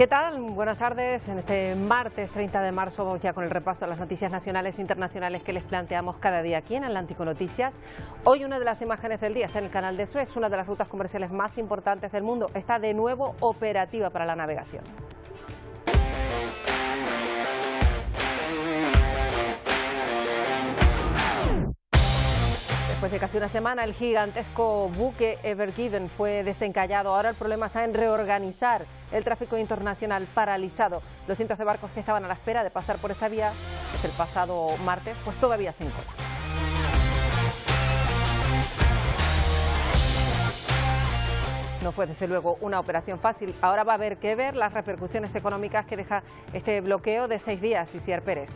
¿Qué tal? Buenas tardes. En este martes 30 de marzo vamos ya con el repaso de las noticias nacionales e internacionales que les planteamos cada día aquí en Atlántico Noticias. Hoy una de las imágenes del día está en el canal de Suez, una de las rutas comerciales más importantes del mundo. Está de nuevo operativa para la navegación. Después de casi una semana, el gigantesco buque Ever Given fue desencallado. Ahora el problema está en reorganizar el tráfico internacional paralizado. Los cientos de barcos que estaban a la espera de pasar por esa vía desde el pasado martes, pues todavía se encolan. No fue desde luego una operación fácil. Ahora va a haber que ver las repercusiones económicas que deja este bloqueo de 6 días, Isier Pérez.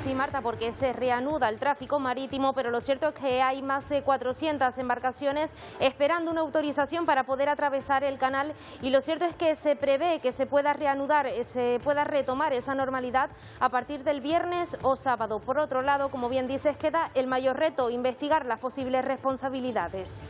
Sí, Marta, porque se reanuda el tráfico marítimo, pero lo cierto es que hay más de 400 embarcaciones esperando una autorización para poder atravesar el canal, y lo cierto es que se prevé que se pueda reanudar, se pueda retomar esa normalidad a partir del viernes o sábado. Por otro lado, como bien dices, queda el mayor reto: investigar las posibles responsabilidades.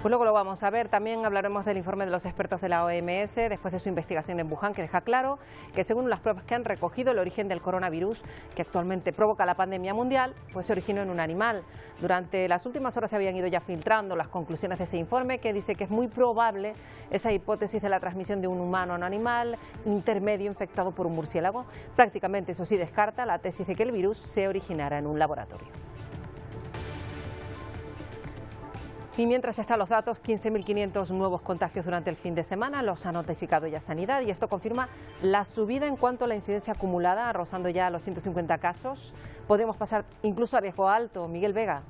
Pues luego lo vamos a ver. También hablaremos del informe de los expertos de la OMS después de su investigación en Wuhan, que deja claro que según las pruebas que han recogido, el origen del coronavirus que actualmente provoca la pandemia mundial pues se originó en un animal. Durante las últimas horas se habían ido ya filtrando las conclusiones de ese informe, que dice que es muy probable esa hipótesis de la transmisión de un humano a un animal intermedio infectado por un murciélago. Prácticamente, eso sí, descarta la tesis de que el virus se originara en un laboratorio. Y mientras están los datos, 15.500 nuevos contagios durante el fin de semana, los ha notificado ya Sanidad, y esto confirma la subida en cuanto a la incidencia acumulada, rozando ya los 150 casos. Podríamos pasar incluso a riesgo alto. Miguel Vega.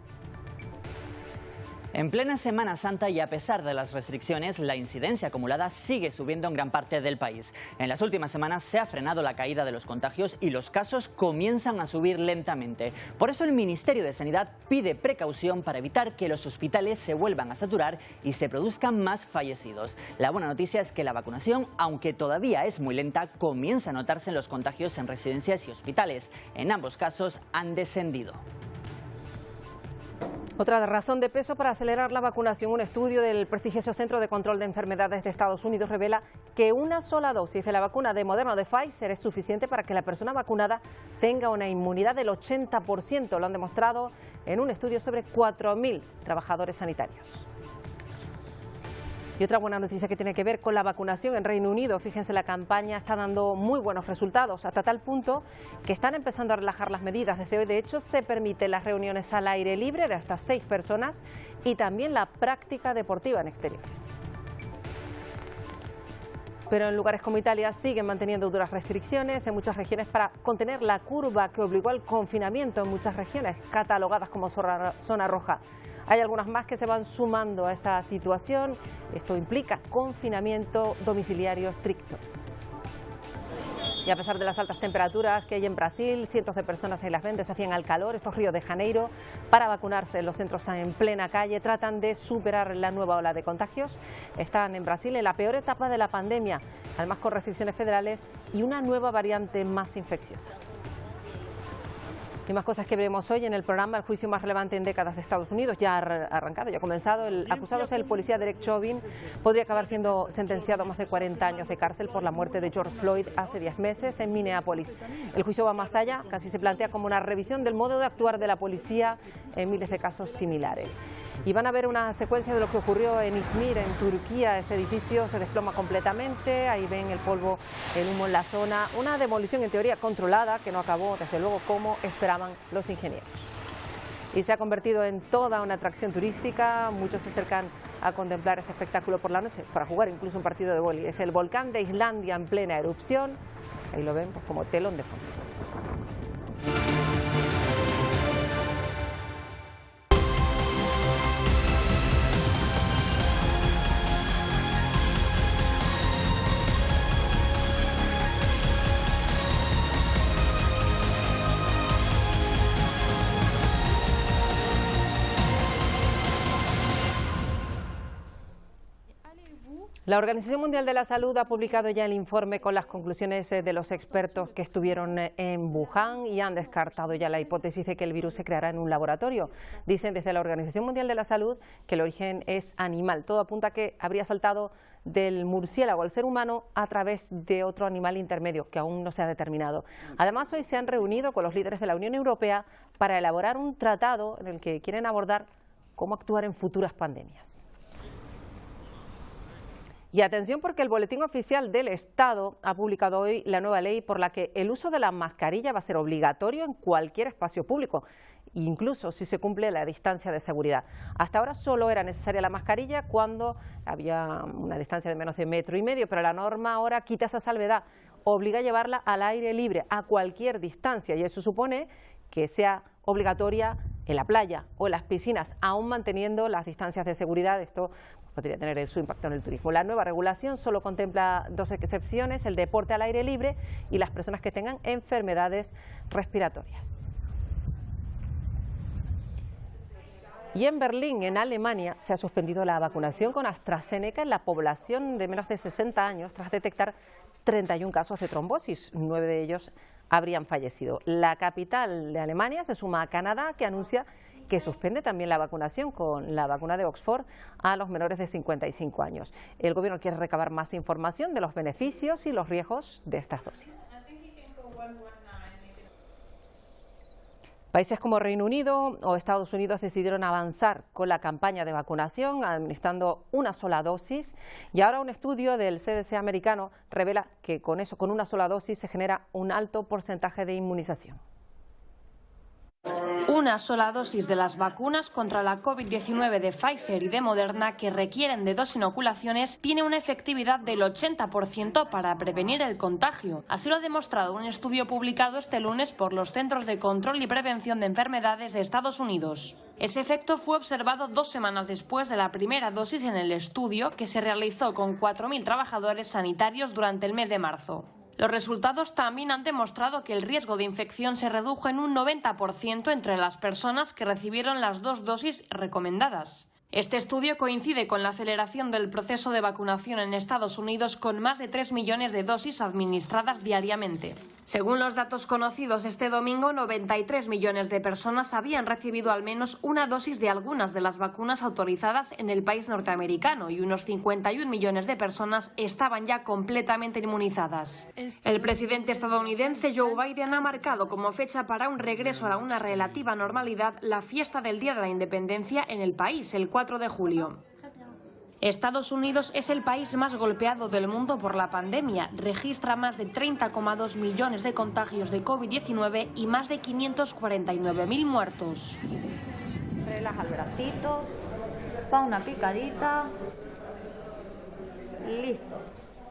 En plena Semana Santa y a pesar de las restricciones, la incidencia acumulada sigue subiendo en gran parte del país. En las últimas semanas se ha frenado la caída de los contagios y los casos comienzan a subir lentamente. Por eso el Ministerio de Sanidad pide precaución para evitar que los hospitales se vuelvan a saturar y se produzcan más fallecidos. La buena noticia es que la vacunación, aunque todavía es muy lenta, comienza a notarse en los contagios en residencias y hospitales. En ambos casos han descendido. Otra razón de peso para acelerar la vacunación: un estudio del prestigioso Centro de Control de Enfermedades de Estados Unidos revela que una sola dosis de la vacuna de Moderna o de Pfizer es suficiente para que la persona vacunada tenga una inmunidad del 80%. Lo han demostrado en un estudio sobre 4.000 trabajadores sanitarios. Y otra buena noticia que tiene que ver con la vacunación en Reino Unido. Fíjense, la campaña está dando muy buenos resultados, hasta tal punto que están empezando a relajar las medidas. Desde hoy, de hecho, se permiten las reuniones al aire libre de hasta 6 personas y también la práctica deportiva en exteriores. Pero en lugares como Italia siguen manteniendo duras restricciones en muchas regiones para contener la curva que obligó al confinamiento en muchas regiones catalogadas como zona roja. Hay algunas más que se van sumando a esta situación. Esto implica confinamiento domiciliario estricto. Y a pesar de las altas temperaturas que hay en Brasil, cientos de personas ahí las ven, desafían al calor. Estos Río de Janeiro, para vacunarse en los centros en plena calle, tratan de superar la nueva ola de contagios. Están en Brasil en la peor etapa de la pandemia, además con restricciones federales y una nueva variante más infecciosa. Y más cosas que veremos hoy en el programa. El juicio más relevante en décadas de Estados Unidos ya ha arrancado, ya ha comenzado. El acusado es el policía Derek Chauvin. Podría acabar siendo sentenciado a más de 40 años de cárcel por la muerte de George Floyd hace 10 meses en Minneapolis. El juicio va más allá, casi se plantea como una revisión del modo de actuar de la policía en miles de casos similares. Y van a ver una secuencia de lo que ocurrió en Izmir, en Turquía. Ese edificio se desploma completamente, ahí ven el polvo, el humo en la zona. Una demolición en teoría controlada que no acabó, desde luego, como esperaban los ingenieros. Y se ha convertido en toda una atracción turística. Muchos se acercan a contemplar este espectáculo por la noche, para jugar incluso un partido de vóley. Es el volcán de Islandia en plena erupción. Ahí lo ven, pues, como telón de fondo. La Organización Mundial de la Salud ha publicado ya el informe con las conclusiones de los expertos que estuvieron en Wuhan y han descartado ya la hipótesis de que el virus se creará en un laboratorio. Dicen desde la Organización Mundial de la Salud que el origen es animal. Todo apunta a que habría saltado del murciélago al ser humano a través de otro animal intermedio que aún no se ha determinado. Además, hoy se han reunido con los líderes de la Unión Europea para elaborar un tratado en el que quieren abordar cómo actuar en futuras pandemias. Y atención, porque el Boletín Oficial del Estado ha publicado hoy la nueva ley por la que el uso de la mascarilla va a ser obligatorio en cualquier espacio público, incluso si se cumple la distancia de seguridad. Hasta ahora solo era necesaria la mascarilla cuando había una distancia de menos de 1,5 metros, pero la norma ahora quita esa salvedad, obliga a llevarla al aire libre, a cualquier distancia, y eso supone que sea obligatoria en la playa o en las piscinas, aún manteniendo las distancias de seguridad. Esto podría tener su impacto en el turismo. La nueva regulación solo contempla 2 excepciones: el deporte al aire libre y las personas que tengan enfermedades respiratorias. Y en Berlín, en Alemania, se ha suspendido la vacunación con AstraZeneca en la población de menos de 60 años tras detectar 31 casos de trombosis, 9 de ellos habrían fallecido. La capital de Alemania se suma a Canadá, que anuncia que suspende también la vacunación con la vacuna de Oxford a los menores de 55 años. El gobierno quiere recabar más información de los beneficios y los riesgos de estas dosis. Países como Reino Unido o Estados Unidos decidieron avanzar con la campaña de vacunación administrando una sola dosis, y ahora un estudio del CDC americano revela que con una sola dosis se genera un alto porcentaje de inmunización. Una sola dosis de las vacunas contra la COVID-19 de Pfizer y de Moderna, que requieren de 2 inoculaciones, tiene una efectividad del 80% para prevenir el contagio. Así lo ha demostrado un estudio publicado este lunes por los Centros de Control y Prevención de Enfermedades de Estados Unidos. Ese efecto fue observado 2 semanas después de la primera dosis en el estudio, que se realizó con 4.000 trabajadores sanitarios durante el mes de marzo. Los resultados también han demostrado que el riesgo de infección se redujo en un 90% entre las personas que recibieron las 2 dosis recomendadas. Este estudio coincide con la aceleración del proceso de vacunación en Estados Unidos, con más de 3 millones de dosis administradas diariamente. Según los datos conocidos este domingo, 93 millones de personas habían recibido al menos una dosis de algunas de las vacunas autorizadas en el país norteamericano y unos 51 millones de personas estaban ya completamente inmunizadas. El presidente estadounidense Joe Biden ha marcado como fecha para un regreso a una relativa normalidad la fiesta del Día de la Independencia en el país, el 4 de julio. Estados Unidos es el país más golpeado del mundo por la pandemia. Registra más de 30,2 millones de contagios de COVID-19 y más de 549.000 muertos. Relaja el bracito, pa' una picadita, listo.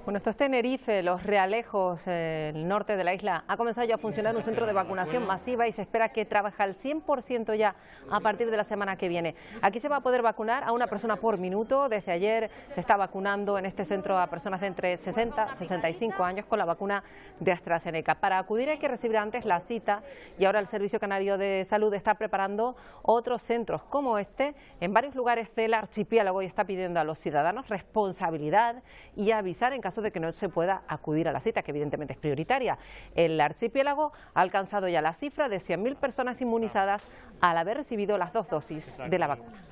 Bueno, esto es Tenerife, Los Realejos, el norte de la isla. Ha comenzado ya a funcionar un centro de vacunación masiva y se espera que trabaje al 100% ya a partir de la semana que viene. Aquí se va a poder vacunar a una persona por minuto. Desde ayer se está vacunando en este centro a personas de entre 60 y 65 años con la vacuna de AstraZeneca. Para acudir hay que recibir antes la cita, y ahora el Servicio Canario de Salud está preparando otros centros como este en varios lugares del archipiélago y está pidiendo a los ciudadanos responsabilidad y avisar en caso de que no se pueda acudir a la cita, que evidentemente es prioritaria. El archipiélago ha alcanzado ya la cifra de 100.000 personas inmunizadas al haber recibido las 2 dosis de la vacuna.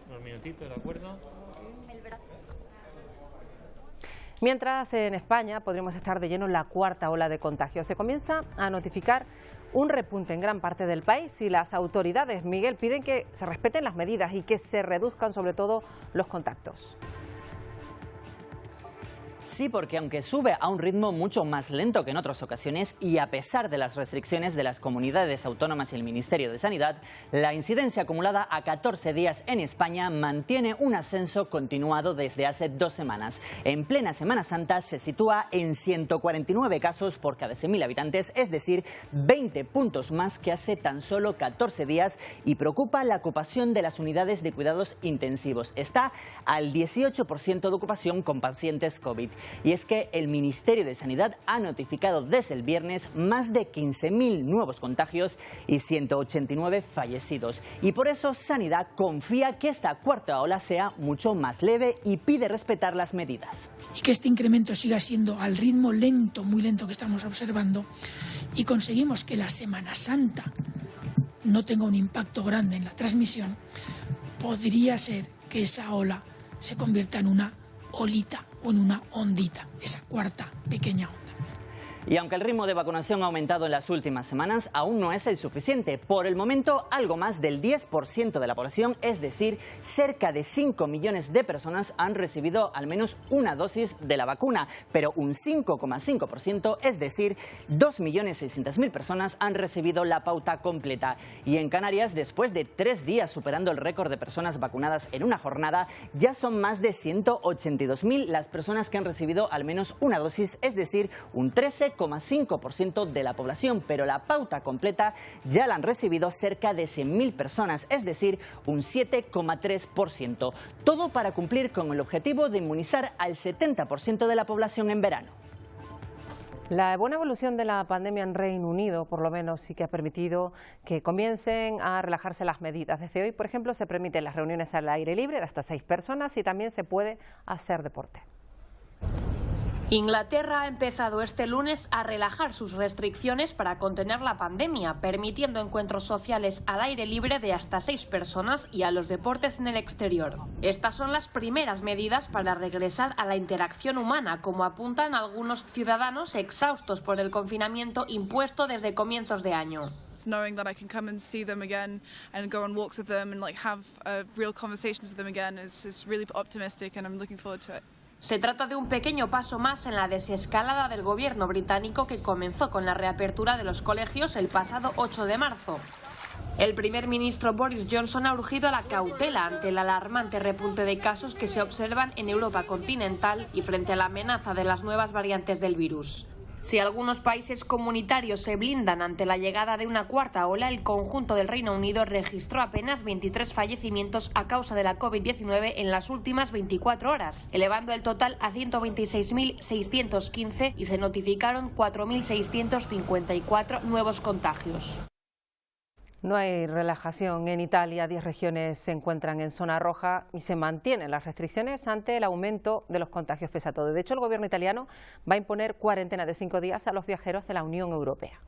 Mientras en España podríamos estar de lleno en la 4ª ola de contagio. Se comienza a notificar un repunte en gran parte del país y las autoridades, Miguel, piden que se respeten las medidas y que se reduzcan sobre todo los contactos. Sí, porque aunque sube a un ritmo mucho más lento que en otras ocasiones y a pesar de las restricciones de las comunidades autónomas y el Ministerio de Sanidad, la incidencia acumulada a 14 días en España mantiene un ascenso continuado desde hace 2 semanas. En plena Semana Santa se sitúa en 149 casos por cada 100.000 habitantes, es decir, 20 puntos más que hace tan solo 14 días, y preocupa la ocupación de las unidades de cuidados intensivos. Está al 18% de ocupación con pacientes COVID. Y es que el Ministerio de Sanidad ha notificado desde el viernes más de 15.000 nuevos contagios y 189 fallecidos. Y por eso Sanidad confía que esta cuarta ola sea mucho más leve y pide respetar las medidas. Y que este incremento siga siendo al ritmo lento, muy lento que estamos observando, y conseguimos que la Semana Santa no tenga un impacto grande en la transmisión, podría ser que esa ola se convierta en una olita o en una ondita, esa cuarta pequeña onda. Y aunque el ritmo de vacunación ha aumentado en las últimas semanas, aún no es el suficiente. Por el momento, algo más del 10% de la población, es decir, cerca de 5 millones de personas han recibido al menos una dosis de la vacuna, pero un 5,5%, es decir, 2.600.000 personas han recibido la pauta completa. Y en Canarias, después de 3 días superando el récord de personas vacunadas en una jornada, ya son más de 182.000 las personas que han recibido al menos una dosis, es decir, un 13,5% de la población, pero la pauta completa ya la han recibido cerca de 100.000 personas, es decir, un 7,3%. Todo para cumplir con el objetivo de inmunizar al 70% de la población en verano. La buena evolución de la pandemia en Reino Unido, por lo menos, sí que ha permitido que comiencen a relajarse las medidas. Desde hoy, por ejemplo, se permiten las reuniones al aire libre de hasta 6 personas y también se puede hacer deporte. Inglaterra ha empezado este lunes a relajar sus restricciones para contener la pandemia, permitiendo encuentros sociales al aire libre de hasta 6 personas y a los deportes en el exterior. Estas son las primeras medidas para regresar a la interacción humana, como apuntan algunos ciudadanos exhaustos por el confinamiento impuesto desde comienzos de año. Knowing that I can come and see them again and go on walks with them and have real conversations with them again is really optimistic, and I'm looking forward to it. Se trata de un pequeño paso más en la desescalada del gobierno británico que comenzó con la reapertura de los colegios el pasado 8 de marzo. El primer ministro Boris Johnson ha urgido a la cautela ante el alarmante repunte de casos que se observan en Europa continental y frente a la amenaza de las nuevas variantes del virus. Si algunos países comunitarios se blindan ante la llegada de una cuarta ola, el conjunto del Reino Unido registró apenas 23 fallecimientos a causa de la COVID-19 en las últimas 24 horas, elevando el total a 126.615 y se notificaron 4.654 nuevos contagios. No hay relajación. En Italia, 10 regiones se encuentran en zona roja y se mantienen las restricciones ante el aumento de los contagios pese a todo. De hecho, el gobierno italiano va a imponer cuarentena de 5 días a los viajeros de la Unión Europea.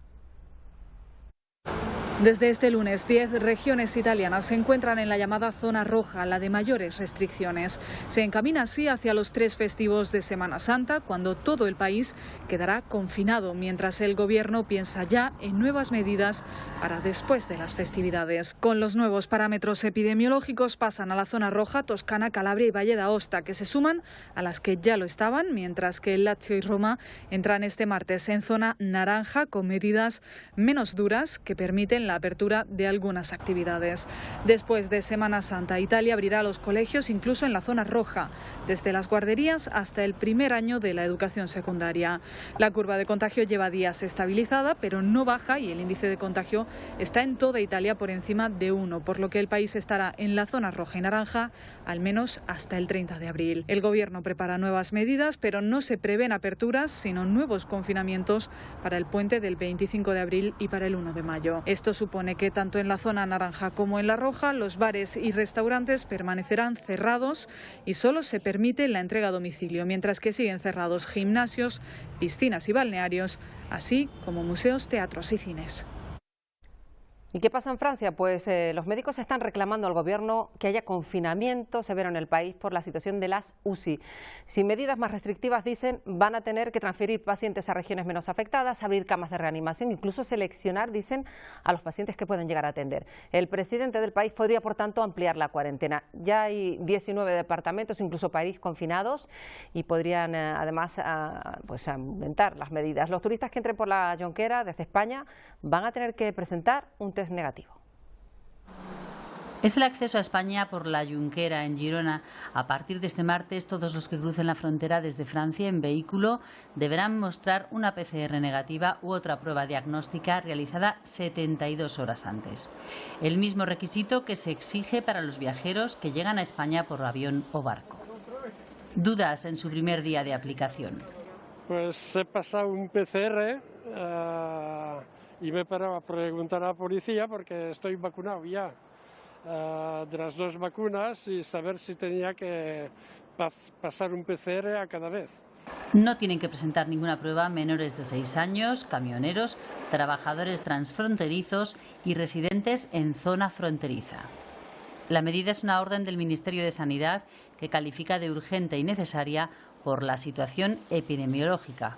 Desde este lunes, 10 regiones italianas se encuentran en la llamada zona roja, la de mayores restricciones. Se encamina así hacia los 3 festivos de Semana Santa, cuando todo el país quedará confinado, mientras el gobierno piensa ya en nuevas medidas para después de las festividades. Con los nuevos parámetros epidemiológicos pasan a la zona roja Toscana, Calabria y Valle d'Aosta, que se suman a las que ya lo estaban, mientras que el Lazio y Roma entran este martes en zona naranja con medidas menos duras que permiten la apertura de algunas actividades. Después de Semana Santa, Italia abrirá los colegios incluso en la zona roja, desde las guarderías hasta el primer año de la educación secundaria. La curva de contagio lleva días estabilizada, pero no baja y el índice de contagio está en toda Italia por encima de 1, por lo que el país estará en la zona roja y naranja al menos hasta el 30 de abril. El gobierno prepara nuevas medidas, pero no se prevén aperturas, sino nuevos confinamientos para el puente del 25 de abril y para el 1 de mayo. Esto supone que tanto en la zona naranja como en la roja los bares y restaurantes permanecerán cerrados y solo se permite la entrega a domicilio, mientras que siguen cerrados gimnasios, piscinas y balnearios, así como museos, teatros y cines. ¿Y qué pasa en Francia? Pues los médicos están reclamando al gobierno que haya confinamiento severo en el país por la situación de las UCI. Sin medidas más restrictivas, dicen, van a tener que transferir pacientes a regiones menos afectadas, abrir camas de reanimación, incluso seleccionar, dicen, a los pacientes que pueden llegar a atender. El presidente del país podría, por tanto, ampliar la cuarentena. Ya hay 19 departamentos, incluso París, confinados y podrían, además, pues aumentar las medidas. Los turistas que entren por la Jonquera desde España van a tener que presentar un test negativo. Es el acceso a España por la Junquera en Girona. A partir de este martes, todos los que crucen la frontera desde Francia en vehículo deberán mostrar una PCR negativa u otra prueba diagnóstica realizada 72 horas antes. El mismo requisito que se exige para los viajeros que llegan a España por avión o barco. Dudas en su primer día de aplicación. Pues he pasado un PCR y me he parado a preguntar a la policía porque estoy vacunado ya de las 2 vacunas y saber si tenía que pasar un PCR a cada vez. No tienen que presentar ninguna prueba menores de 6 años, camioneros, trabajadores transfronterizos y residentes en zona fronteriza. La medida es una orden del Ministerio de Sanidad que califica de urgente y necesaria por la situación epidemiológica.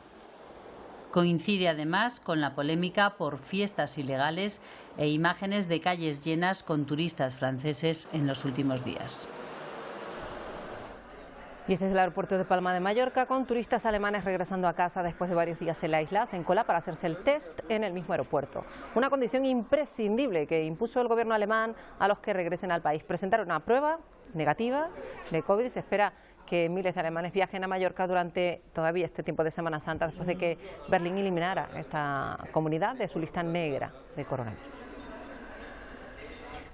Coincide además con la polémica por fiestas ilegales e imágenes de calles llenas con turistas franceses en los últimos días. Y este es el aeropuerto de Palma de Mallorca, con turistas alemanes regresando a casa después de varios días en la isla, en cola para hacerse el test en el mismo aeropuerto. Una condición imprescindible que impuso el gobierno alemán a los que regresen al país. Presentar una prueba negativa de COVID. Se espera que miles de alemanes viajen a Mallorca durante todavía este tiempo de Semana Santa, después de que Berlín eliminara esta comunidad de su lista negra de coronavirus.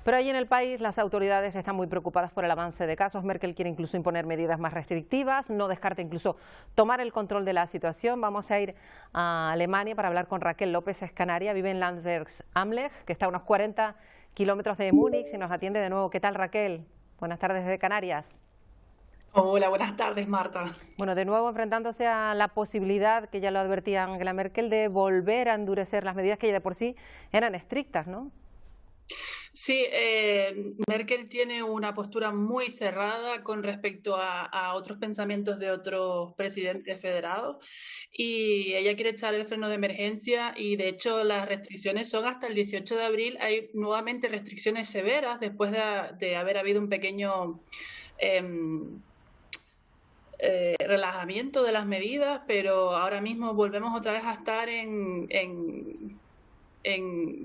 Pero allí en el país las autoridades están muy preocupadas por el avance de casos. Merkel quiere incluso imponer medidas más restrictivas, no descarta incluso tomar el control de la situación. Vamos a ir a Alemania para hablar con Raquel López, es canaria, vive en Landsberg am Lech, que está a unos 40 kilómetros de Múnich y nos atiende de nuevo. ¿Qué tal, Raquel? Buenas tardes desde Canarias. Hola, buenas tardes, Marta. Bueno, de nuevo enfrentándose a la posibilidad, que ya lo advertía Angela Merkel, de volver a endurecer las medidas que ya de por sí eran estrictas, ¿no? Sí, Merkel tiene una postura muy cerrada con respecto a otros pensamientos de otros presidentes federados y ella quiere echar el freno de emergencia y de hecho las restricciones son hasta el 18 de abril. Hay nuevamente restricciones severas después de haber habido un pequeño relajamiento de las medidas, pero ahora mismo volvemos otra vez a estar en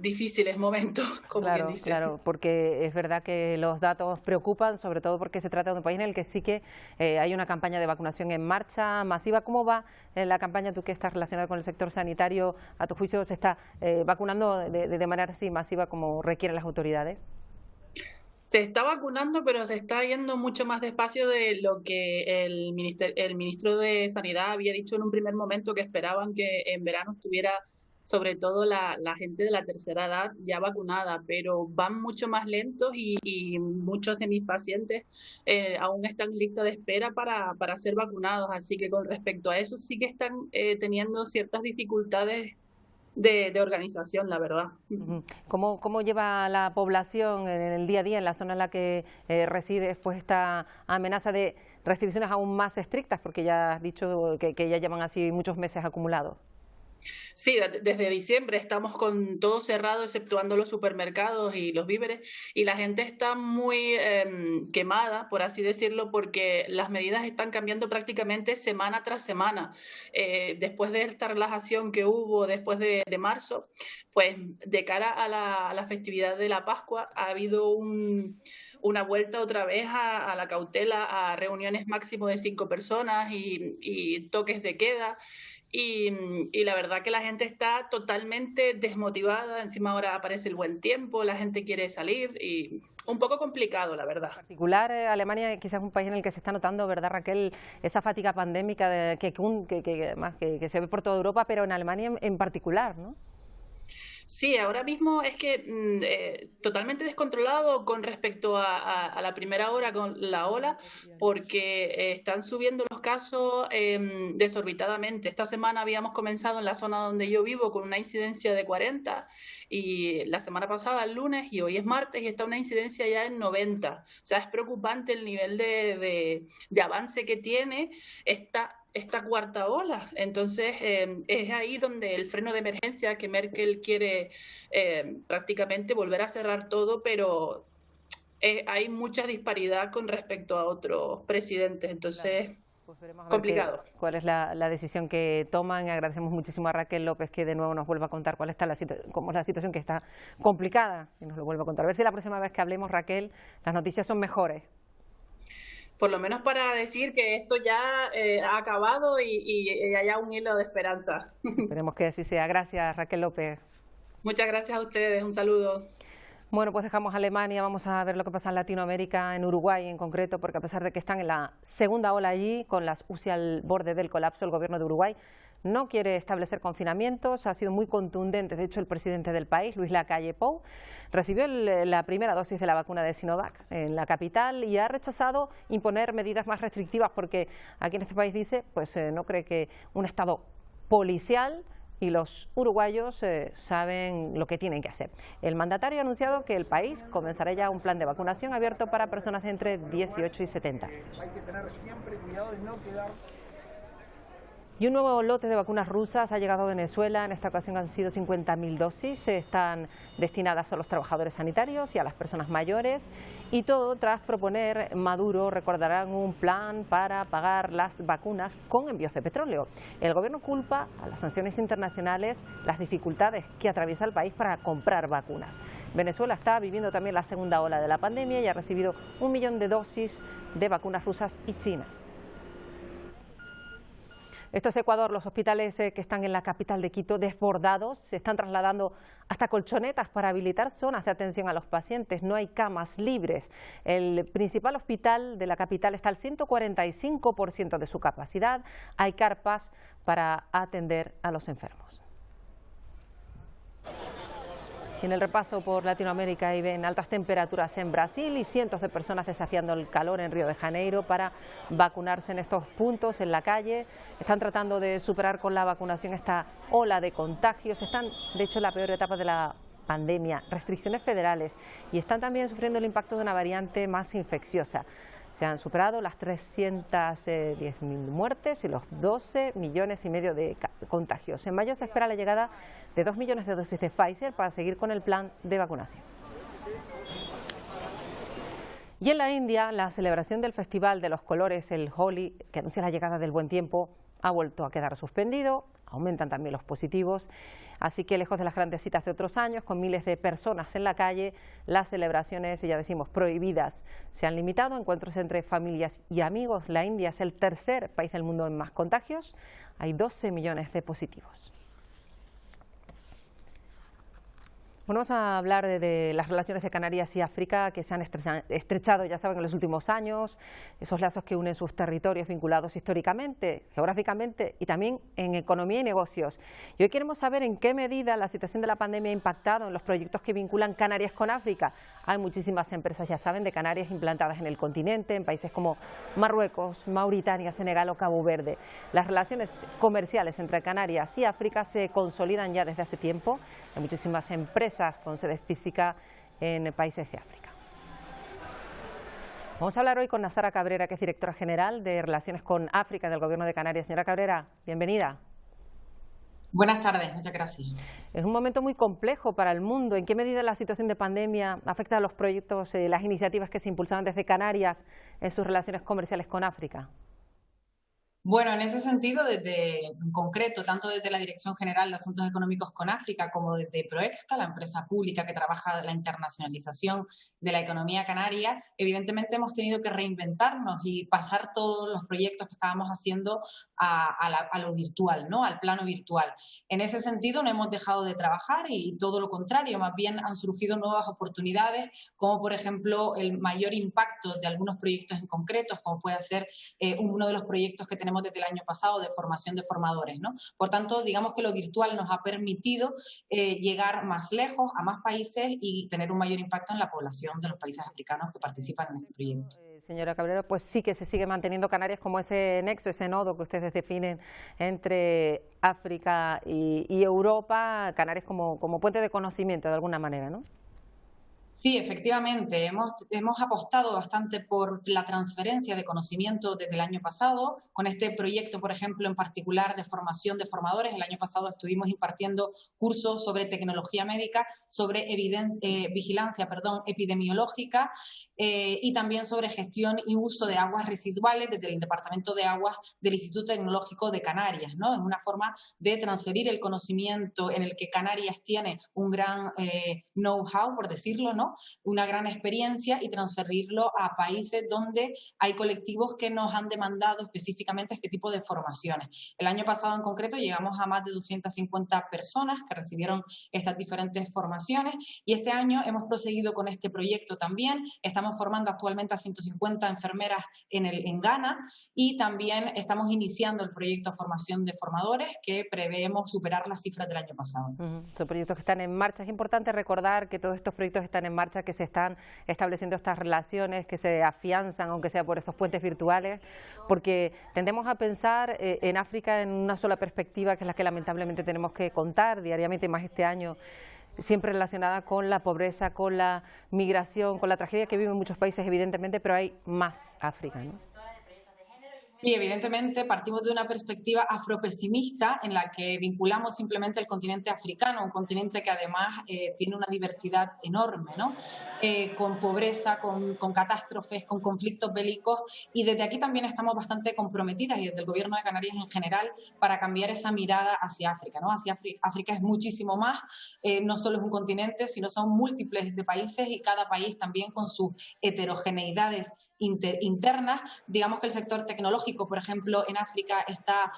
difíciles momentos, como claro, quien dice. Claro, porque es verdad que los datos preocupan, sobre todo porque se trata de un país en el que sí que hay una campaña de vacunación en marcha masiva. ¿Cómo va la campaña, tú que estás relacionada con el sector sanitario? ¿A tu juicio se está vacunando de manera así masiva como requieren las autoridades? Se está vacunando, pero se está yendo mucho más despacio de lo que el ministro de Sanidad había dicho en un primer momento, que esperaban que en verano estuviera sobre todo la gente de la tercera edad ya vacunada, pero van mucho más lentos y muchos de mis pacientes aún están en lista de espera para ser vacunados, así que con respecto a eso sí que están teniendo ciertas dificultades de organización, la verdad. ¿Cómo lleva la población en el día a día, en la zona en la que resides, pues esta amenaza de restricciones aún más estrictas, porque ya has dicho que ya llevan así muchos meses acumulados? Sí, desde diciembre estamos con todo cerrado, exceptuando los supermercados y los víveres, y la gente está muy quemada, por así decirlo, porque las medidas están cambiando prácticamente semana tras semana. Después de esta relajación que hubo después de marzo, pues de cara a la festividad de la Pascua ha habido una vuelta otra vez a la cautela, a reuniones máximo de 5 personas y toques de queda. Y la verdad que la gente está totalmente desmotivada, encima ahora aparece el buen tiempo, la gente quiere salir y un poco complicado, la verdad. En particular, Alemania quizás es un país en el que se está notando, ¿verdad, Raquel?, esa fatiga pandémica que se ve por toda Europa, pero en Alemania en particular, ¿no? Sí, ahora mismo es que totalmente descontrolado con respecto a la primera hora con la ola, porque están subiendo los casos desorbitadamente. Esta semana habíamos comenzado en la zona donde yo vivo con una incidencia de 40 y la semana pasada, el lunes, y hoy es martes y está una incidencia ya en 90. O sea, es preocupante el nivel de avance que tiene esta cuarta ola. Entonces es ahí donde el freno de emergencia que Merkel quiere prácticamente volver a cerrar todo, pero hay mucha disparidad con respecto a otros presidentes, entonces pues complicado. ¿Cuál es la decisión que toman? Agradecemos muchísimo a Raquel López que de nuevo nos vuelva a contar cómo es la situación, que está complicada, y nos lo vuelva a contar. A ver si la próxima vez que hablemos, Raquel, las noticias son mejores. Por lo menos para decir que esto ya ha acabado y haya un hilo de esperanza. Esperemos que así sea. Gracias, Raquel López. Muchas gracias a ustedes. Un saludo. Bueno, pues dejamos Alemania, vamos a ver lo que pasa en Latinoamérica, en Uruguay en concreto, porque a pesar de que están en la segunda ola allí, con las UCI al borde del colapso, el gobierno de Uruguay no quiere establecer confinamientos, ha sido muy contundente. De hecho, el presidente del país, Luis Lacalle Pou, recibió la primera dosis de la vacuna de Sinovac en la capital y ha rechazado imponer medidas más restrictivas porque aquí en este país dice, pues no cree que un estado policial y los uruguayos saben lo que tienen que hacer. El mandatario ha anunciado que el país comenzará ya un plan de vacunación abierto para personas de entre 18 y 70 años. Hay que tener siempre cuidado de no quedar... Y un nuevo lote de vacunas rusas ha llegado a Venezuela. En esta ocasión han sido 50.000 dosis. Están destinadas a los trabajadores sanitarios y a las personas mayores. Y todo tras proponer, Maduro, recordarán, un plan para pagar las vacunas con envíos de petróleo. El gobierno culpa a las sanciones internacionales las dificultades que atraviesa el país para comprar vacunas. Venezuela está viviendo también la segunda ola de la pandemia y ha recibido 1 millón de dosis de vacunas rusas y chinas. Esto es Ecuador. Los hospitales que están en la capital de Quito desbordados, se están trasladando hasta colchonetas para habilitar zonas de atención a los pacientes. No hay camas libres. El principal hospital de la capital está al 145% de su capacidad. Hay carpas para atender a los enfermos. Y en el repaso por Latinoamérica y ven altas temperaturas en Brasil y cientos de personas desafiando el calor en Río de Janeiro para vacunarse en estos puntos en la calle. Están tratando de superar con la vacunación esta ola de contagios. Están, de hecho, en la peor etapa de la pandemia, restricciones federales, y están también sufriendo el impacto de una variante más infecciosa. Se han superado las 310.000 muertes y los 12,5 millones de contagios. En mayo se espera la llegada de 2 millones de dosis de Pfizer para seguir con el plan de vacunación. Y en la India, la celebración del Festival de los Colores, el Holi, que anuncia la llegada del buen tiempo, ha vuelto a quedar suspendido. Aumentan también los positivos, así que lejos de las grandes citas de otros años, con miles de personas en la calle, las celebraciones, ya decimos, prohibidas, se han limitado a encuentros entre familias y amigos. La India es el tercer país del mundo en más contagios, hay 12 millones de positivos. Bueno, vamos a hablar de las relaciones de Canarias y África que se han estrechado, ya saben, en los últimos años, esos lazos que unen sus territorios vinculados históricamente, geográficamente y también en economía y negocios. Y hoy queremos saber en qué medida la situación de la pandemia ha impactado en los proyectos que vinculan Canarias con África. Hay muchísimas empresas, ya saben, de Canarias implantadas en el continente, en países como Marruecos, Mauritania, Senegal o Cabo Verde. Las relaciones comerciales entre Canarias y África se consolidan ya desde hace tiempo. Hay muchísimas empresas con sede física en países de África. Vamos a hablar hoy con Nasara Cabrera, que es directora general de Relaciones con África del Gobierno de Canarias. Señora Cabrera, bienvenida. Buenas tardes, muchas gracias. Es un momento muy complejo para el mundo. ¿En qué medida la situación de pandemia afecta a los proyectos, las iniciativas que se impulsaban desde Canarias en sus relaciones comerciales con África? Bueno, en ese sentido, en concreto, tanto desde la Dirección General de Asuntos Económicos con África como desde Proexca, la empresa pública que trabaja la internacionalización de la economía canaria, evidentemente hemos tenido que reinventarnos y pasar todos los proyectos que estábamos haciendo a lo virtual, ¿no? Al plano virtual. En ese sentido no hemos dejado de trabajar y todo lo contrario, más bien han surgido nuevas oportunidades, como por ejemplo el mayor impacto de algunos proyectos en concreto, como puede ser uno de los proyectos que tenemos desde el año pasado de formación de formadores, ¿no? Por tanto, digamos que lo virtual nos ha permitido llegar más lejos, a más países y tener un mayor impacto en la población de los países africanos que participan en este proyecto. Señora Cabrera, pues sí que se sigue manteniendo Canarias como ese nexo, ese nodo que ustedes definen entre África y Europa, Canarias como puente de conocimiento de alguna manera, ¿no? Sí, efectivamente, hemos apostado bastante por la transferencia de conocimiento desde el año pasado, con este proyecto, por ejemplo, en particular de formación de formadores. El año pasado estuvimos impartiendo cursos sobre tecnología médica, sobre vigilancia epidemiológica y también sobre gestión y uso de aguas residuales desde el Departamento de Aguas del Instituto Tecnológico de Canarias, ¿no? Es una forma de transferir el conocimiento en el que Canarias tiene un gran know-how, por decirlo, ¿no? ¿no? Una gran experiencia y transferirlo a países donde hay colectivos que nos han demandado específicamente este tipo de formaciones. El año pasado en concreto llegamos a más de 250 personas que recibieron estas diferentes formaciones y este año hemos proseguido con este proyecto también. Estamos formando actualmente a 150 enfermeras en Ghana y también estamos iniciando el proyecto Formación de Formadores que preveemos superar las cifras del año pasado. Son proyectos que están en marcha. Es importante recordar que todos estos proyectos están en marcha, que se están estableciendo estas relaciones, que se afianzan, aunque sea por estos puentes virtuales, porque tendemos a pensar en África en una sola perspectiva, que es la que lamentablemente tenemos que contar diariamente, más este año, siempre relacionada con la pobreza, con la migración, con la tragedia que viven muchos países, evidentemente, pero hay más África, ¿no? Y evidentemente partimos de una perspectiva afropesimista en la que vinculamos simplemente el continente africano, un continente que además tiene una diversidad enorme, ¿no? Con pobreza, con catástrofes, con conflictos bélicos, y desde aquí también estamos bastante comprometidas y desde el Gobierno de Canarias en general para cambiar esa mirada hacia África, ¿no? África es muchísimo más, no solo es un continente, sino son múltiples de países y cada país también con sus heterogeneidades internas. Digamos que el sector tecnológico, por ejemplo, en África está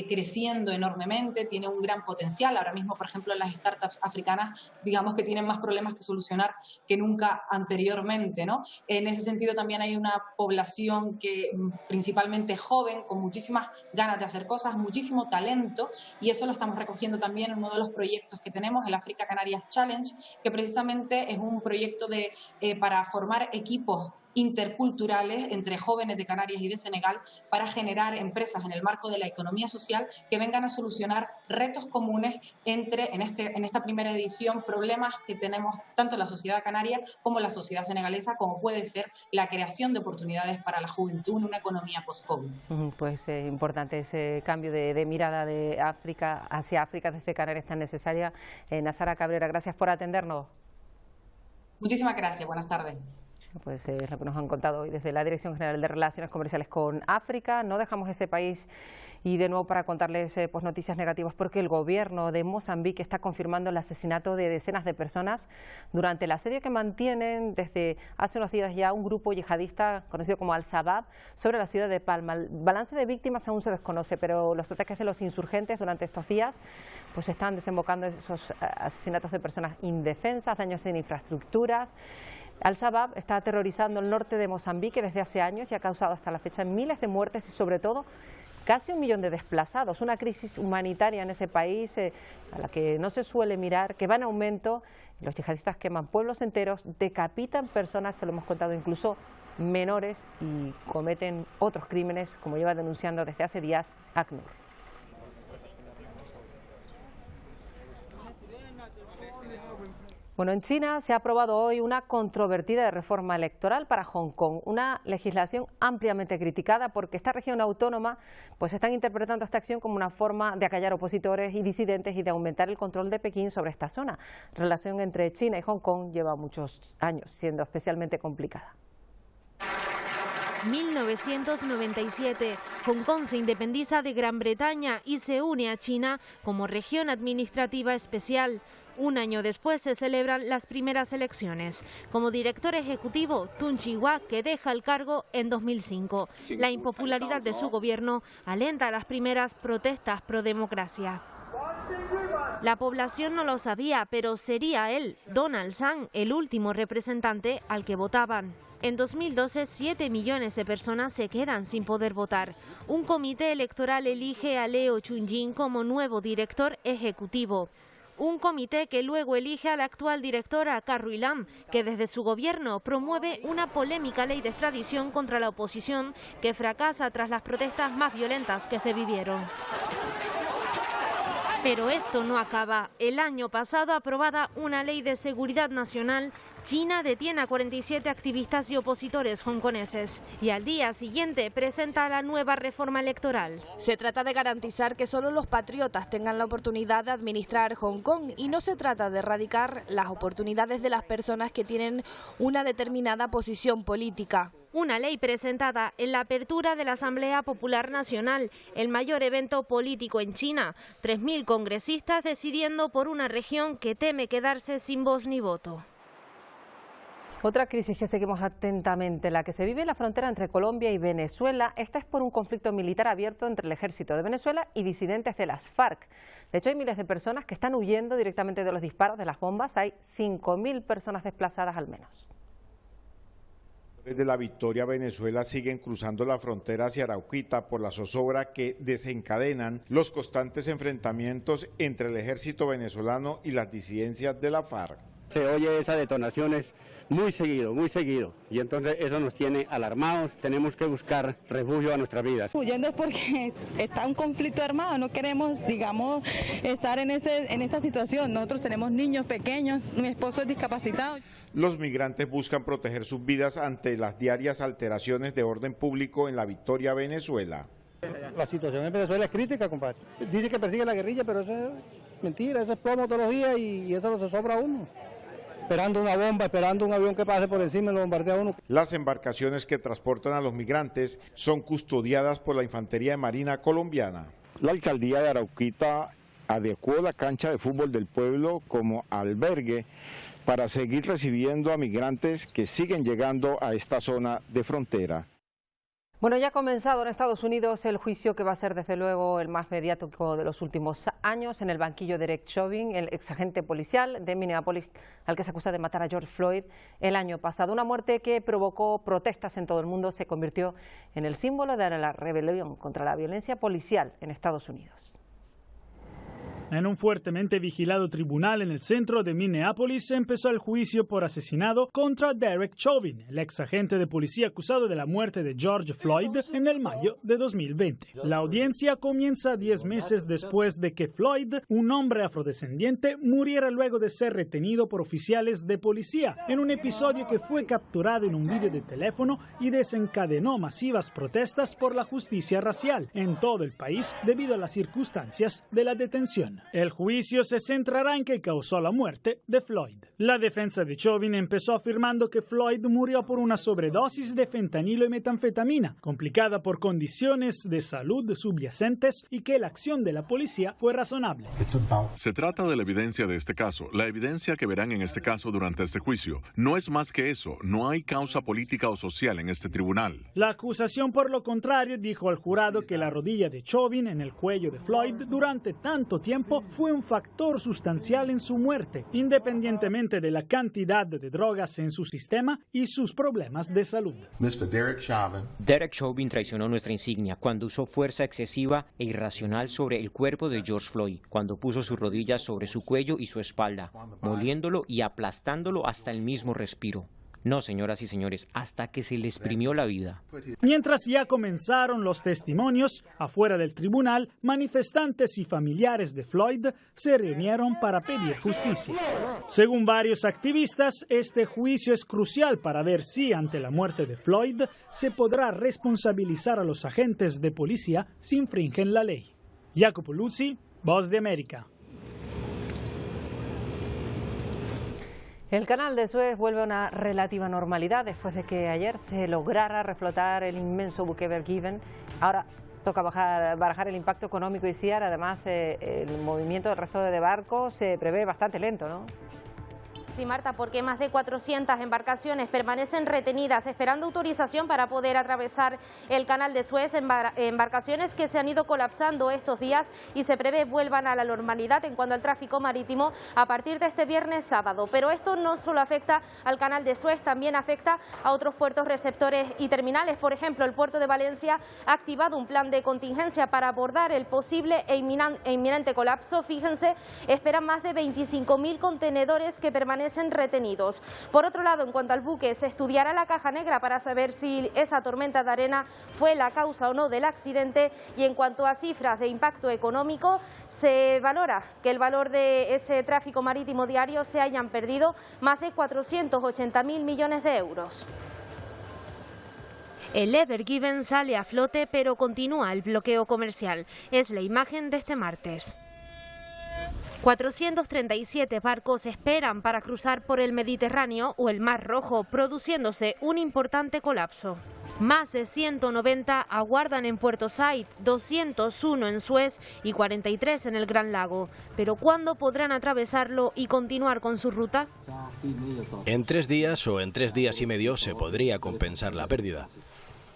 creciendo enormemente, tiene un gran potencial. Ahora mismo, por ejemplo, las startups africanas, digamos que tienen más problemas que solucionar que nunca anteriormente, ¿no? En ese sentido también hay una población que principalmente joven, con muchísimas ganas de hacer cosas, muchísimo talento, y eso lo estamos recogiendo también en uno de los proyectos que tenemos, el Africa Canarias Challenge, que precisamente es un proyecto para formar equipos interculturales entre jóvenes de Canarias y de Senegal para generar empresas en el marco de la economía social que vengan a solucionar retos comunes en esta primera edición, problemas que tenemos tanto la sociedad canaria como la sociedad senegalesa, como puede ser la creación de oportunidades para la juventud en una economía post-COVID. Pues es importante ese cambio de mirada de África hacia África desde Canarias tan necesaria. Nazara Cabrera, gracias por atendernos. Muchísimas gracias, buenas tardes. Pues es lo que nos han contado hoy desde la Dirección General de Relaciones Comerciales con África. No dejamos ese país y de nuevo para contarles pues noticias negativas, porque el gobierno de Mozambique está confirmando el asesinato de decenas de personas durante el asedio que mantienen desde hace unos días ya un grupo yihadista conocido como Al-Shabaab sobre la ciudad de Palma. El balance de víctimas aún se desconoce, pero los ataques de los insurgentes durante estos días pues están desembocando esos asesinatos de personas indefensas, daños en infraestructuras. Al-Shabaab está aterrorizando el norte de Mozambique desde hace años y ha causado hasta la fecha miles de muertes y sobre todo casi 1 millón de desplazados. Una crisis humanitaria en ese país a la que no se suele mirar, que va en aumento. Los yihadistas queman pueblos enteros, decapitan personas, se lo hemos contado, incluso menores, y cometen otros crímenes, como lleva denunciando desde hace días ACNUR. Bueno, en China se ha aprobado hoy una controvertida reforma electoral para Hong Kong, una legislación ampliamente criticada porque esta región autónoma pues están interpretando esta acción como una forma de acallar opositores y disidentes y de aumentar el control de Pekín sobre esta zona. La relación entre China y Hong Kong lleva muchos años siendo especialmente complicada. 1997, Hong Kong se independiza de Gran Bretaña y se une a China como región administrativa especial. Un año después se celebran las primeras elecciones. Como director ejecutivo, Tun Chee-hwa, que deja el cargo en 2005. La impopularidad de su gobierno alenta las primeras protestas pro democracia. La población no lo sabía, pero sería él, Donald Tsang, el último representante al que votaban. En 2012, 7 millones de personas se quedan sin poder votar. Un comité electoral elige a Leo Chun-jin como nuevo director ejecutivo. Un comité que luego elige a la actual directora Carrie Lam, que desde su gobierno promueve una polémica ley de extradición contra la oposición que fracasa tras las protestas más violentas que se vivieron. Pero esto no acaba. El año pasado, aprobada una ley de seguridad nacional, China detiene a 47 activistas y opositores hongkoneses y al día siguiente presenta la nueva reforma electoral. Se trata de garantizar que solo los patriotas tengan la oportunidad de administrar Hong Kong y no se trata de erradicar las oportunidades de las personas que tienen una determinada posición política. Una ley presentada en la apertura de la Asamblea Popular Nacional, el mayor evento político en China. 3.000 congresistas decidiendo por una región que teme quedarse sin voz ni voto. Otra crisis que seguimos atentamente, la que se vive en la frontera entre Colombia y Venezuela. Esta es por un conflicto militar abierto entre el ejército de Venezuela y disidentes de las FARC. De hecho, hay miles de personas que están huyendo directamente de los disparos de las bombas. Hay 5.000 personas desplazadas al menos. Desde La Victoria, Venezuela, siguen cruzando la frontera hacia Arauquita por la zozobra que desencadenan los constantes enfrentamientos entre el ejército venezolano y las disidencias de la FARC. Se oye esas detonaciones muy seguido, y entonces eso nos tiene alarmados, tenemos que buscar refugio a nuestras vidas. Huyendo porque está un conflicto armado, no queremos, digamos, estar en esta situación. Nosotros tenemos niños pequeños, mi esposo es discapacitado. Los migrantes buscan proteger sus vidas ante las diarias alteraciones de orden público en La Victoria, Venezuela. La situación en Venezuela es crítica, compadre. Dice que persigue la guerrilla, pero eso es mentira, eso es plomo todos los días y eso lo zozobra a uno. Esperando una bomba, esperando un avión que pase por encima y lo bombardea a uno. Las embarcaciones que transportan a los migrantes son custodiadas por la Infantería de Marina colombiana. La alcaldía de Arauquita adecuó la cancha de fútbol del pueblo como albergue para seguir recibiendo a migrantes que siguen llegando a esta zona de frontera. Bueno, ya ha comenzado en Estados Unidos el juicio que va a ser desde luego el más mediático de los últimos años. En el banquillo Derek Chauvin, el exagente policial de Minneapolis al que se acusa de matar a George Floyd el año pasado. Una muerte que provocó protestas en todo el mundo, se convirtió en el símbolo de la rebelión contra la violencia policial en Estados Unidos. En un fuertemente vigilado tribunal en el centro de Minneapolis empezó el juicio por asesinato contra Derek Chauvin, el ex agente de policía acusado de la muerte de George Floyd en el mayo de 2020. La audiencia comienza 10 meses después de que Floyd, un hombre afrodescendiente, muriera luego de ser retenido por oficiales de policía en un episodio que fue capturado en un vídeo de teléfono y desencadenó masivas protestas por la justicia racial en todo el país debido a las circunstancias de la detención. El juicio se centrará en qué causó la muerte de Floyd. La defensa de Chauvin empezó afirmando que Floyd murió por una sobredosis de fentanilo y metanfetamina, complicada por condiciones de salud subyacentes, y que la acción de la policía fue razonable. Se trata de la evidencia de este caso, la evidencia que verán en este caso durante este juicio. No es más que eso, no hay causa política o social en este tribunal. La acusación, por lo contrario, dijo al jurado que la rodilla de Chauvin en el cuello de Floyd durante tanto tiempo fue un factor sustancial en su muerte, independientemente de la cantidad de drogas en su sistema y sus problemas de salud. Derek Chauvin traicionó nuestra insignia cuando usó fuerza excesiva e irracional sobre el cuerpo de George Floyd, cuando puso sus rodillas sobre su cuello y su espalda, moliéndolo y aplastándolo hasta el mismo respiro. No, señoras y señores, hasta que se le exprimió la vida. Mientras ya comenzaron los testimonios, afuera del tribunal, manifestantes y familiares de Floyd se reunieron para pedir justicia. Según varios activistas, este juicio es crucial para ver si, ante la muerte de Floyd, se podrá responsabilizar a los agentes de policía si infringen la ley. Jacopo Luzzi, Voz de América. El canal de Suez vuelve a una relativa normalidad después de que ayer se lograra reflotar el inmenso buque Ever Given. Ahora toca barajar el impacto económico y CIAR. Además, el movimiento del resto de barcos se prevé bastante lento, ¿no? Sí, Marta, porque más de 400 embarcaciones permanecen retenidas esperando autorización para poder atravesar el canal de Suez, embarcaciones que se han ido colapsando estos días y se prevé vuelvan a la normalidad en cuanto al tráfico marítimo a partir de este viernes sábado. Pero esto no solo afecta al canal de Suez, también afecta a otros puertos receptores y terminales. Por ejemplo, el puerto de Valencia ha activado un plan de contingencia para abordar el posible e inminente colapso. Fíjense, esperan más de 25.000 contenedores que permanecen retenidos. Por otro lado, en cuanto al buque, se estudiará la caja negra para saber si esa tormenta de arena fue la causa o no del accidente, y en cuanto a cifras de impacto económico, se valora que el valor de ese tráfico marítimo diario se hayan perdido más de 480.000 millones de euros. El Ever Given sale a flote, pero continúa el bloqueo comercial. Es la imagen de este martes. 437 barcos esperan para cruzar por el Mediterráneo o el Mar Rojo, produciéndose un importante colapso. Más de 190 aguardan en Puerto Said, 201 en Suez y 43 en el Gran Lago. Pero ¿cuándo podrán atravesarlo y continuar con su ruta? En 3 días o en 3 días y medio se podría compensar la pérdida.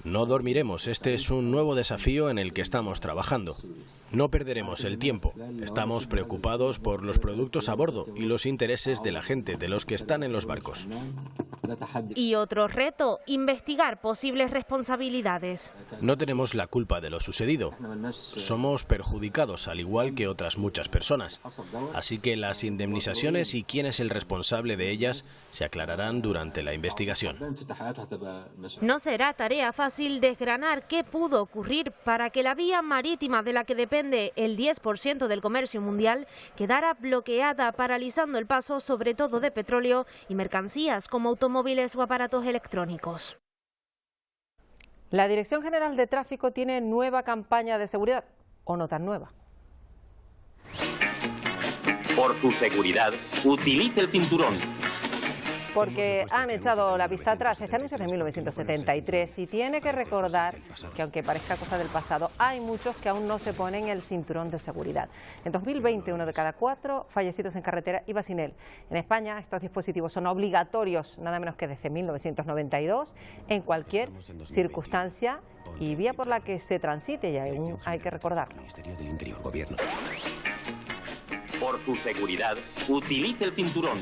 No dormiremos, este es un nuevo desafío en el que estamos trabajando. No perderemos el tiempo, estamos preocupados por los productos a bordo y los intereses de la gente, de los que están en los barcos. Y otro reto, investigar posibles responsabilidades. No tenemos la culpa de lo sucedido. Somos perjudicados, al igual que otras muchas personas. Así que las indemnizaciones y quién es el responsable de ellas se aclararán durante la investigación. No será tarea fácil desgranar qué pudo ocurrir para que la vía marítima de la que depende el 10% del comercio mundial quedara bloqueada, paralizando el paso sobre todo de petróleo y mercancías como automóviles o aparatos electrónicos. La Dirección General de Tráfico tiene nueva campaña de seguridad, o no tan nueva. Por su seguridad, utilice el cinturón. Porque han echado la vista atrás. Este anuncio es de 1973 y tiene que recordar que, aunque parezca cosa del pasado, hay muchos que aún no se ponen el cinturón de seguridad. En 2020, 1 de cada 4 fallecidos en carretera iba sin él. En España, estos dispositivos son obligatorios, nada menos que desde 1992, en cualquier circunstancia y vía por la que se transite, y aún hay que recordarlo. Ministerio del Interior, Gobierno. Por su seguridad, utilice el cinturón.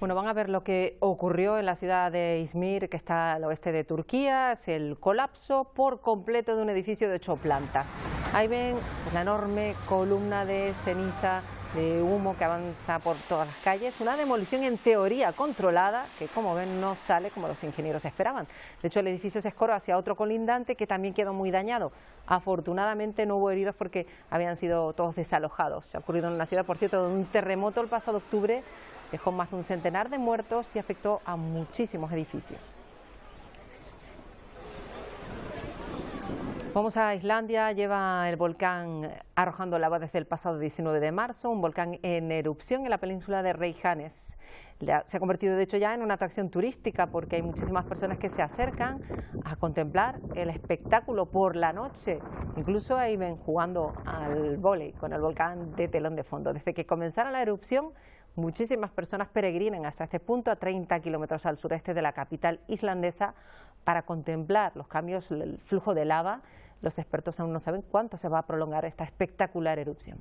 Bueno, van a ver lo que ocurrió en la ciudad de Izmir, que está al oeste de Turquía. Es el colapso por completo de un edificio de 8 plantas. Ahí ven la enorme columna de ceniza, de humo que avanza por todas las calles. Una demolición en teoría controlada, que como ven no sale como los ingenieros esperaban. De hecho, el edificio se escoró hacia otro colindante que también quedó muy dañado. Afortunadamente no hubo heridos porque habían sido todos desalojados. Se ha ocurrido en una ciudad, por cierto, donde un terremoto el pasado octubre dejó más de un centenar de muertos y afectó a muchísimos edificios. Vamos a Islandia. Lleva el volcán arrojando lava desde el pasado 19 de marzo, un volcán en erupción en la península de Reykjanes. Se ha convertido de hecho ya en una atracción turística porque hay muchísimas personas que se acercan a contemplar el espectáculo por la noche. Incluso ahí ven jugando al vóley con el volcán de telón de fondo. Desde que comenzara la erupción, muchísimas personas peregrinan hasta este punto, a 30 kilómetros al sureste de la capital islandesa, para contemplar los cambios, el flujo de lava. Los expertos aún no saben cuánto se va a prolongar esta espectacular erupción.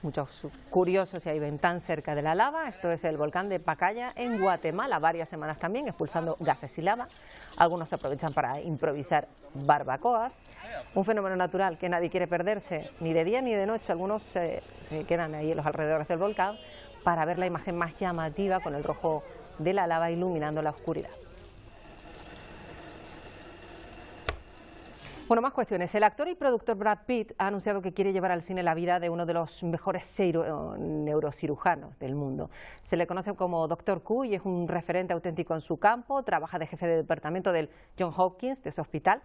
Muchos curiosos y ahí ven tan cerca de la lava. Esto es el volcán de Pacaya en Guatemala, varias semanas también expulsando gases y lava. Algunos se aprovechan para improvisar barbacoas. Un fenómeno natural que nadie quiere perderse, ni de día ni de noche. Algunos se quedan ahí en los alrededores del volcán para ver la imagen más llamativa con el rojo de la lava iluminando la oscuridad. Bueno, más cuestiones. El actor y productor Brad Pitt ha anunciado que quiere llevar al cine la vida de uno de los mejores neurocirujanos del mundo. Se le conoce como Dr. Q y es un referente auténtico en su campo. Trabaja de jefe de departamento del Johns Hopkins, de ese hospital.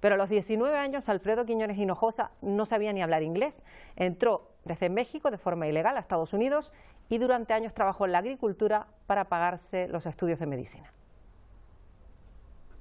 Pero a los 19 años, Alfredo Quiñones Hinojosa no sabía ni hablar inglés. Entró desde México de forma ilegal a Estados Unidos y durante años trabajó en la agricultura para pagarse los estudios de medicina.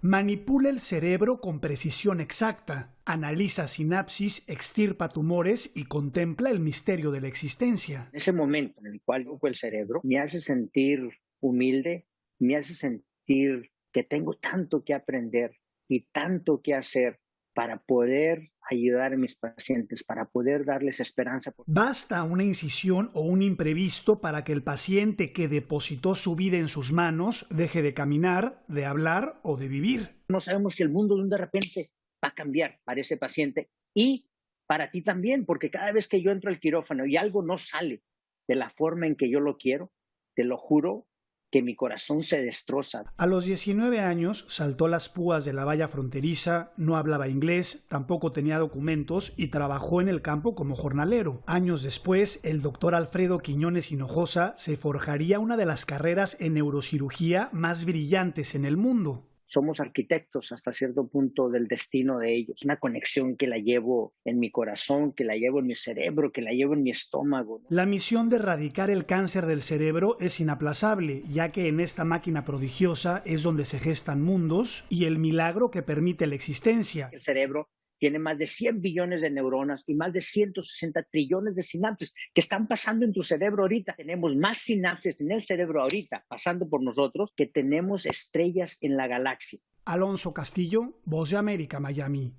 Manipula el cerebro con precisión exacta, analiza sinapsis, extirpa tumores y contempla el misterio de la existencia. Ese momento en el cual toco el cerebro me hace sentir humilde, me hace sentir que tengo tanto que aprender y tanto que hacer para poder ayudar a mis pacientes, para poder darles esperanza. Basta una incisión o un imprevisto para que el paciente que depositó su vida en sus manos deje de caminar, de hablar o de vivir. No sabemos si el mundo de repente va a cambiar para ese paciente y para ti también, porque cada vez que yo entro al quirófano y algo no sale de la forma en que yo lo quiero, te lo juro que mi corazón se destroza. A los 19 años saltó las púas de la valla fronteriza, no hablaba inglés, tampoco tenía documentos y trabajó en el campo como jornalero. Años después, el doctor Alfredo Quiñones Hinojosa se forjaría una de las carreras en neurocirugía más brillantes en el mundo. somos arquitectos hasta cierto punto del destino de ellos. Una conexión que la llevo en mi corazón, que la llevo en mi cerebro, que la llevo en mi estómago, ¿no? La misión de erradicar el cáncer del cerebro es inaplazable, ya que en esta máquina prodigiosa es donde se gestan mundos y el milagro que permite la existencia. El cerebro tiene más de 100 billones de neuronas y más de 160 trillones de sinapsis que están pasando en tu cerebro ahorita. Tenemos más sinapsis en el cerebro ahorita pasando por nosotros que tenemos estrellas en la galaxia. Alonso Castillo, Voz de América, Miami.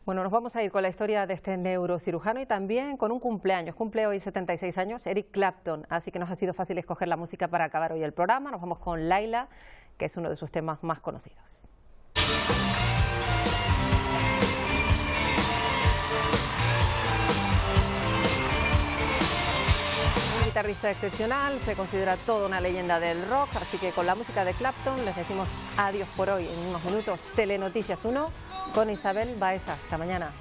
Bueno, nos vamos a ir con la historia de este neurocirujano y también con un cumpleaños. Cumple hoy 76 años Eric Clapton, así que nos ha sido fácil escoger la música para acabar hoy el programa. Nos vamos con Laila, que es uno de sus temas más conocidos. Guitarrista excepcional, se considera toda una leyenda del rock, así que con la música de Clapton les decimos adiós por hoy. En unos minutos, Telenoticias 1 con Isabel Baeza. Hasta mañana.